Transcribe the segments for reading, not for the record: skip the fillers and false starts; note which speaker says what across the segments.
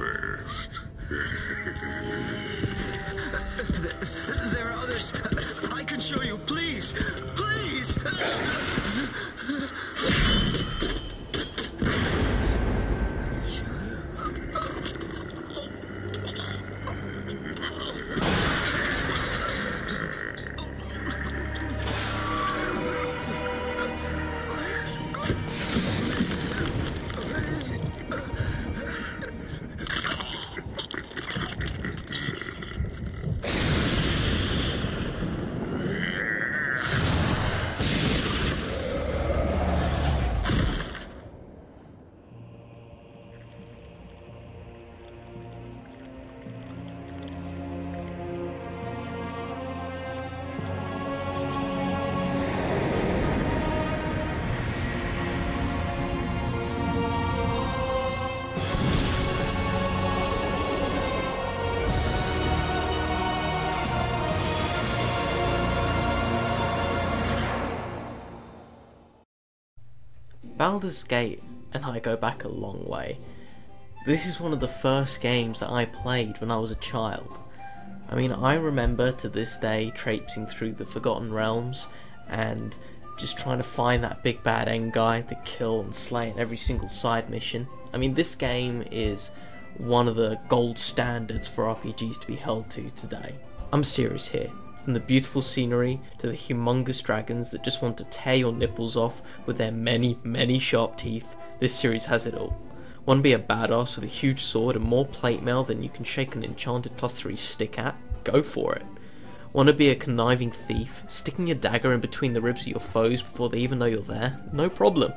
Speaker 1: first.
Speaker 2: There are others. I can show you, please. Please.
Speaker 3: Baldur's Gate and I go back a long way. This is one of the first games that I played when I was a child. I mean, I remember to this day traipsing through the Forgotten Realms and just trying to find that big bad end guy to kill and slay in every single side mission. I mean, this game is one of the gold standards for RPGs to be held to today. I'm serious here. From the beautiful scenery to the humongous dragons that just want to tear your nipples off with their many, many sharp teeth, this series has it all. Want to be a badass with a huge sword and more plate mail than you can shake an enchanted +3 stick at? Go for it. Want to be a conniving thief, sticking a dagger in between the ribs of your foes before they even know you're there? No problem.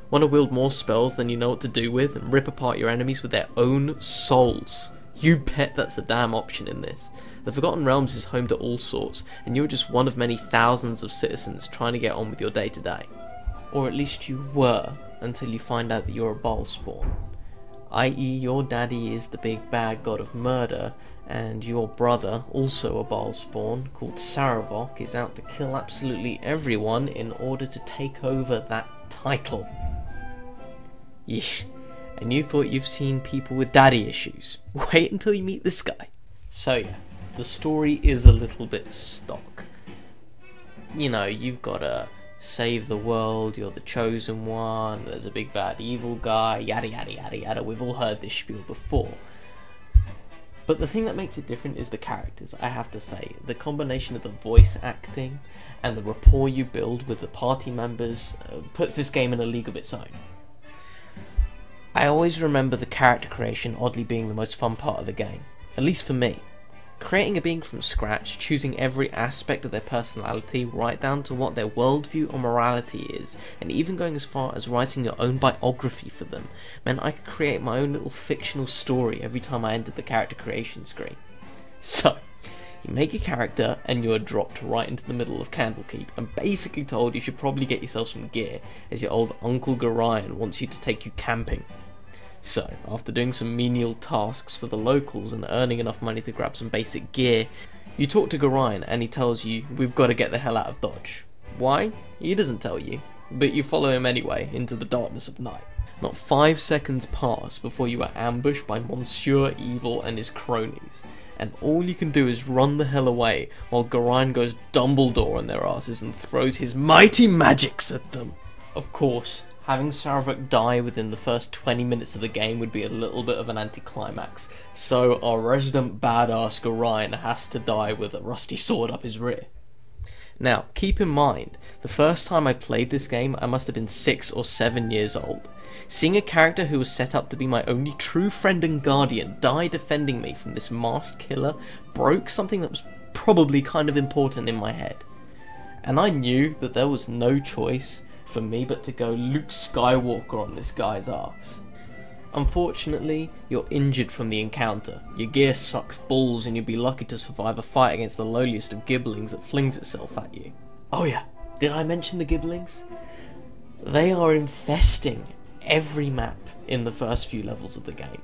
Speaker 3: Want to wield more spells than you know what to do with and rip apart your enemies with their own souls? You bet that's a damn option in this. The Forgotten Realms is home to all sorts, and you're just one of many thousands of citizens trying to get on with your day to day. Or at least you were, until you find out that you're a Baal spawn. I.e. your daddy is the big bad god of murder, and your brother, also a Baal spawn, called Saravok, is out to kill absolutely everyone in order to take over that title. Yeesh. And you thought you've seen people with daddy issues. Wait until you meet this guy. So yeah, the story is a little bit stock. You know, you've gotta save the world, you're the chosen one, there's a big bad evil guy, yada yada yada yada. We've all heard this spiel before. But the thing that makes it different is the characters, I have to say. The combination of the voice acting and the rapport you build with the party members puts this game in a league of its own. I always remember the character creation oddly being the most fun part of the game, at least for me. Creating a being from scratch, choosing every aspect of their personality right down to what their worldview or morality is, and even going as far as writing your own biography for them, meant I could create my own little fictional story every time I entered the character creation screen. So, you make a character and you are dropped right into the middle of Candlekeep and basically told you should probably get yourself some gear, as your old Uncle Gorion wants you to take you camping. So, after doing some menial tasks for the locals and earning enough money to grab some basic gear, you talk to Gorion and he tells you, we've got to get the hell out of Dodge. Why? He doesn't tell you, but you follow him anyway, into the darkness of night. Not 5 seconds pass before you are ambushed by Monsieur Evil and his cronies, and all you can do is run the hell away while Gorion goes Dumbledore on their asses and throws his mighty magics at them. Of course, having Saravok die within the first 20 minutes of the game would be a little bit of an anticlimax, so our resident badass Gorion has to die with a rusty sword up his rear. Now, keep in mind, the first time I played this game I must have been 6 or 7 years old. Seeing a character who was set up to be my only true friend and guardian die defending me from this masked killer broke something that was probably kind of important in my head. And I knew that there was no choice for me but to go Luke Skywalker on this guy's ass. Unfortunately, you're injured from the encounter, your gear sucks balls and you'd be lucky to survive a fight against the lowliest of gibblings that flings itself at you. Oh yeah, did I mention the gibblings? They are infesting every map in the first few levels of the game,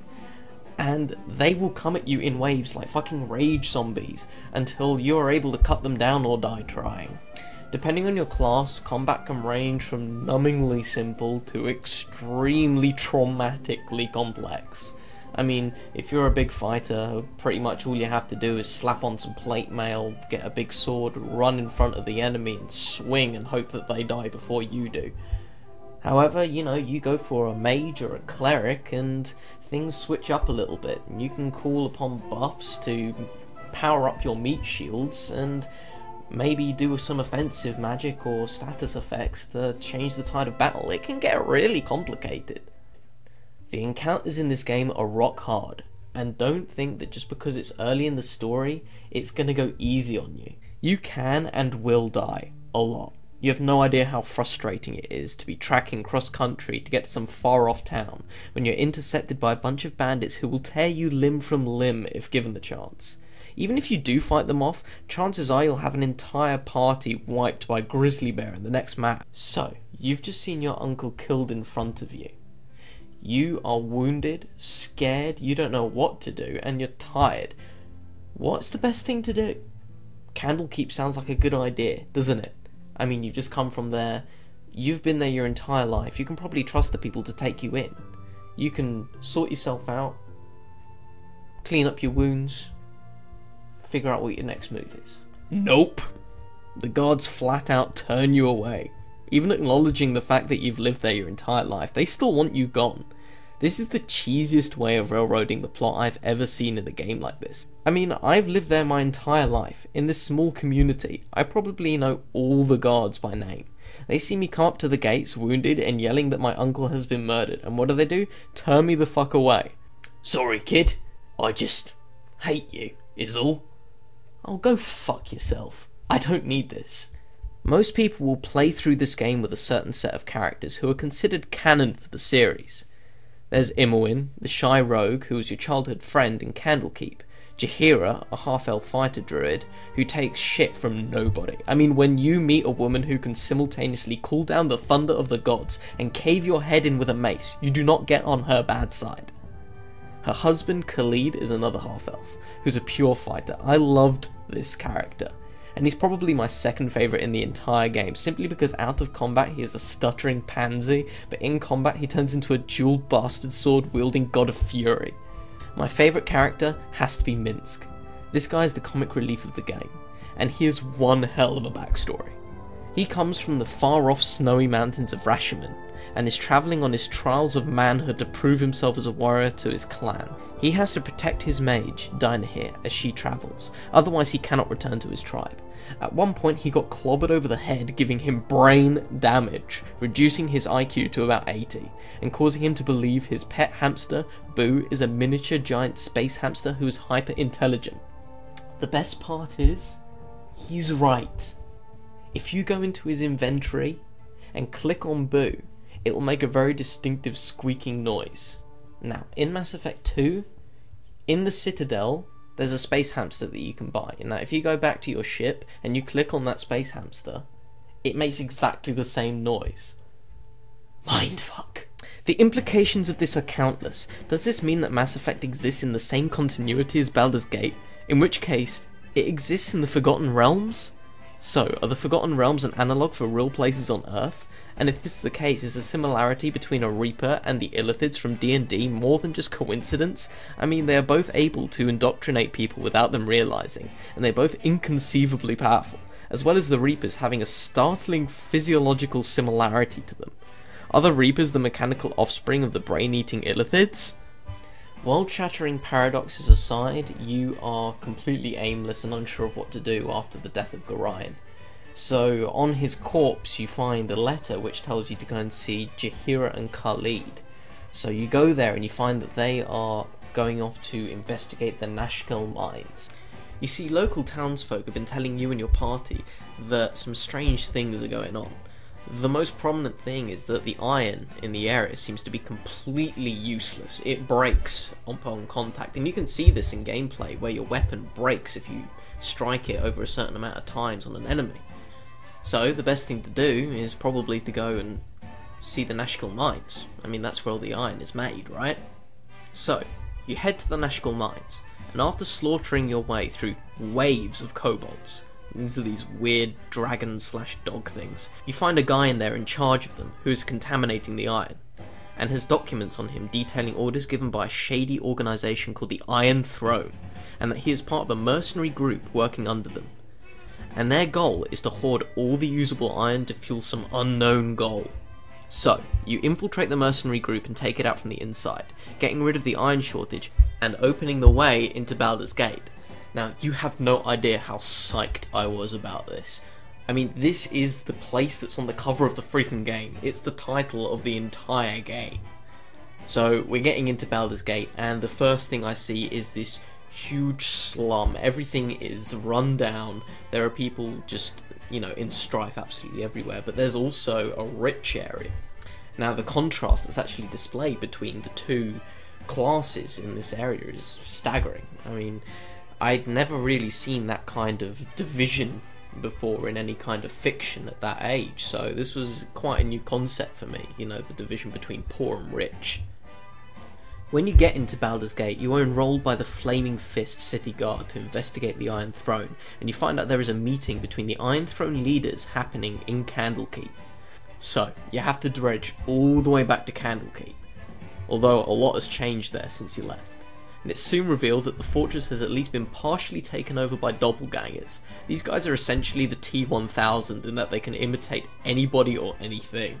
Speaker 3: and they will come at you in waves like fucking rage zombies until you're able to cut them down or die trying. Depending on your class, combat can range from numbingly simple to extremely traumatically complex. I mean, if you're a big fighter, pretty much all you have to do is slap on some plate mail, get a big sword, run in front of the enemy and swing and hope that they die before you do. However, you know, you go for a mage or a cleric and things switch up a little bit. You can call upon buffs to power up your meat shields and maybe do some offensive magic or status effects to change the tide of battle. It can get really complicated. The encounters in this game are rock hard, and don't think that just because it's early in the story, it's gonna go easy on you. You can and will die a lot. You have no idea how frustrating it is to be tracking cross-country to get to some far-off town when you're intercepted by a bunch of bandits who will tear you limb from limb if given the chance. Even if you do fight them off, chances are you'll have an entire party wiped by a grizzly bear in the next map. So, you've just seen your uncle killed in front of you. You are wounded, scared, you don't know what to do, and you're tired. What's the best thing to do? Candlekeep sounds like a good idea, doesn't it? I mean, you've just come from there, you've been there your entire life, you can probably trust the people to take you in. You can sort yourself out, clean up your wounds, figure out what your next move is. Nope! The guards flat out turn you away. Even acknowledging the fact that you've lived there your entire life, they still want you gone. This is the cheesiest way of railroading the plot I've ever seen in a game like this. I mean, I've lived there my entire life, in this small community. I probably know all the guards by name. They see me come up to the gates, wounded, and yelling that my uncle has been murdered, and what do? Turn me the fuck away. Sorry kid, I just hate you, is all. Oh, go fuck yourself. I don't need this. Most people will play through this game with a certain set of characters who are considered canon for the series. There's Imoen, the shy rogue who was your childhood friend in Candlekeep, Jaheira, a half-elf fighter druid who takes shit from nobody. I mean, when you meet a woman who can simultaneously call down the thunder of the gods and cave your head in with a mace, you do not get on her bad side. Her husband Khalid is another half-elf, who's a pure fighter. I loved this character. And he's probably my second favourite in the entire game, simply because out of combat he is a stuttering pansy, but in combat he turns into a dual bastard sword wielding god of fury. My favourite character has to be Minsk. This guy is the comic relief of the game, and he has one hell of a backstory. He comes from the far off snowy mountains of Rashomon, and is travelling on his trials of manhood to prove himself as a warrior to his clan. He has to protect his mage, Dynahir, as she travels, otherwise he cannot return to his tribe. At one point he got clobbered over the head, giving him brain damage, reducing his IQ to about 80, and causing him to believe his pet hamster, Boo, is a miniature giant space hamster who is hyper intelligent. The best part is, he's right. If you go into his inventory and click on Boo, it will make a very distinctive squeaking noise. Now, in Mass Effect 2, in the Citadel, there's a space hamster that you can buy. Now, if you go back to your ship and you click on that space hamster, it makes exactly the same noise. Mindfuck. The implications of this are countless. Does this mean that Mass Effect exists in the same continuity as Baldur's Gate? In which case, it exists in the Forgotten Realms? So, are the Forgotten Realms an analogue for real places on Earth? And if this is the case, is the similarity between a Reaper and the Illithids from D&D more than just coincidence? I mean, they are both able to indoctrinate people without them realising, and they're both inconceivably powerful, as well as the Reapers having a startling physiological similarity to them. Are the Reapers the mechanical offspring of the brain-eating Illithids? World-shattering paradoxes aside, you are completely aimless and unsure of what to do after the death of Gorion. So, on his corpse you find a letter which tells you to go and see Jaheira and Khalid. So you go there and you find that they are going off to investigate the Nashkel mines. You see, local townsfolk have been telling you and your party that some strange things are going on. The most prominent thing is that the iron in the area seems to be completely useless. It breaks upon contact, and you can see this in gameplay where your weapon breaks if you strike it over a certain amount of times on an enemy. So the best thing to do is probably to go and see the Nashkel mines. I mean, that's where all the iron is made, right? So, you head to the Nashkel mines, and after slaughtering your way through waves of kobolds, these are these weird dragon/dog things, you find a guy in there in charge of them who is contaminating the iron. and has documents on him detailing orders given by a shady organisation called the Iron Throne, and that he is part of a mercenary group working under them. And their goal is to hoard all the usable iron to fuel some unknown goal. So, you infiltrate the mercenary group and take it out from the inside, getting rid of the iron shortage and opening the way into Baldur's Gate. Now, you have no idea how psyched I was about this. I mean, this is the place that's on the cover of the freaking game. It's the title of the entire game. So, we're getting into Baldur's Gate, and the first thing I see is this huge slum. Everything is run down. There are people just, in strife absolutely everywhere, but there's also a rich area. Now, the contrast that's actually displayed between the two classes in this area is staggering. I mean, I'd never really seen that kind of division before in any kind of fiction at that age, so this was quite a new concept for me, the division between poor and rich. When you get into Baldur's Gate, you are enrolled by the Flaming Fist City Guard to investigate the Iron Throne, and you find out there is a meeting between the Iron Throne leaders happening in Candlekeep. So, you have to dredge all the way back to Candlekeep, although a lot has changed there since you left. And it's soon revealed that the fortress has at least been partially taken over by doppelgangers. These guys are essentially the T-1000 in that they can imitate anybody or anything.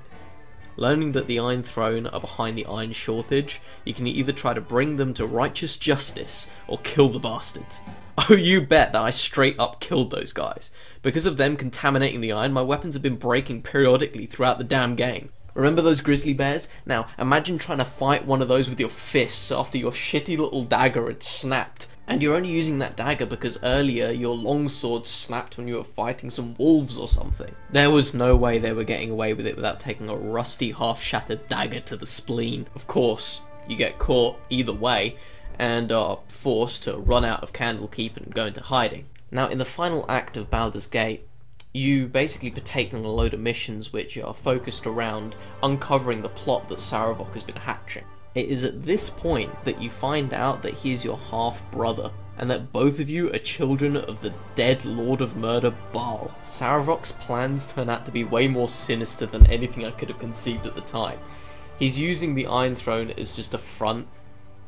Speaker 3: Learning that the Iron Throne are behind the iron shortage, you can either try to bring them to righteous justice or kill the bastards. Oh, you bet that I straight up killed those guys. Because of them contaminating the iron, my weapons have been breaking periodically throughout the damn game. Remember those grizzly bears? Now, imagine trying to fight one of those with your fists after your shitty little dagger had snapped. And you're only using that dagger because earlier your longsword snapped when you were fighting some wolves or something. There was no way they were getting away with it without taking a rusty, half-shattered dagger to the spleen. Of course, you get caught either way and are forced to run out of Candlekeep and go into hiding. Now, in the final act of Baldur's Gate, you basically partake in a load of missions which are focused around uncovering the plot that Sarevok has been hatching. It is at this point that you find out that he is your half-brother, and that both of you are children of the dead Lord of Murder, Baal. Sarevok's plans turn out to be way more sinister than anything I could have conceived at the time. He's using the Iron Throne as just a front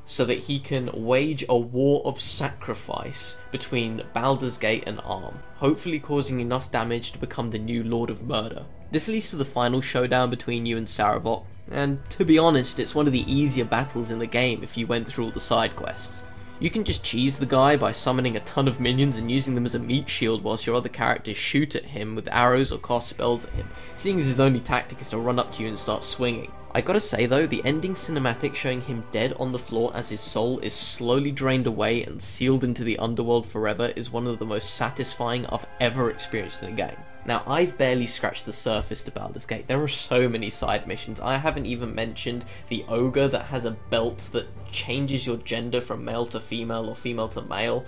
Speaker 3: so that he can wage a war of sacrifice between Baldur's Gate and Arm, hopefully causing enough damage to become the new Lord of Murder. This leads to the final showdown between you and Sarevok, and to be honest, it's one of the easier battles in the game if you went through all the side quests. You can just cheese the guy by summoning a ton of minions and using them as a meat shield whilst your other characters shoot at him with arrows or cast spells at him, seeing as his only tactic is to run up to you and start swinging. I gotta say though, the ending cinematic showing him dead on the floor as his soul is slowly drained away and sealed into the underworld forever is one of the most satisfying I've ever experienced in a game. Now, I've barely scratched the surface to Baldur's Gate. There are so many side missions. I haven't even mentioned the ogre that has a belt that changes your gender from male to female or female to male.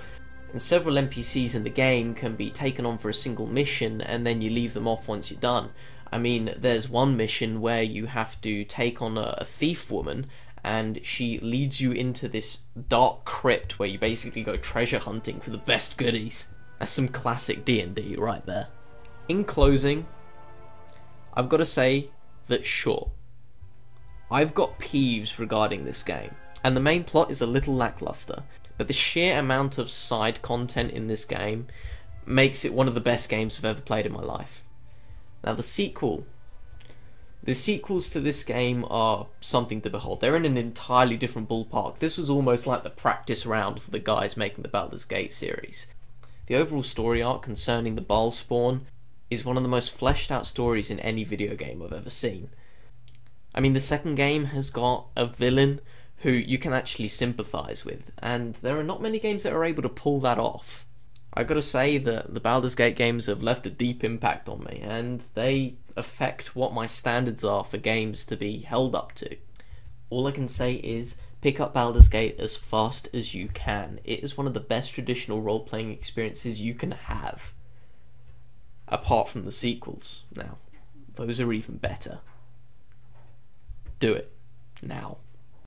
Speaker 3: And several NPCs in the game can be taken on for a single mission and then you leave them off once you're done. I mean, there's one mission where you have to take on a thief woman and she leads you into this dark crypt where you basically go treasure hunting for the best goodies. That's some classic D&D right there. In closing, I've got to say that sure, I've got peeves regarding this game, and the main plot is a little lackluster, but the sheer amount of side content in this game makes it one of the best games I've ever played in my life. Now the sequels to this game are something to behold. They're in an entirely different ballpark. This was almost like the practice round for the guys making the Baldur's Gate series. The overall story arc concerning the Baal spawn is one of the most fleshed out stories in any video game I've ever seen. I mean, the second game has got a villain who you can actually sympathise with, and there are not many games that are able to pull that off. I gotta say that the Baldur's Gate games have left a deep impact on me, and they affect what my standards are for games to be held up to. All I can say is, pick up Baldur's Gate as fast as you can. It is one of the best traditional role-playing experiences you can have. Apart from the sequels. Now, those are even better. Do it. Now.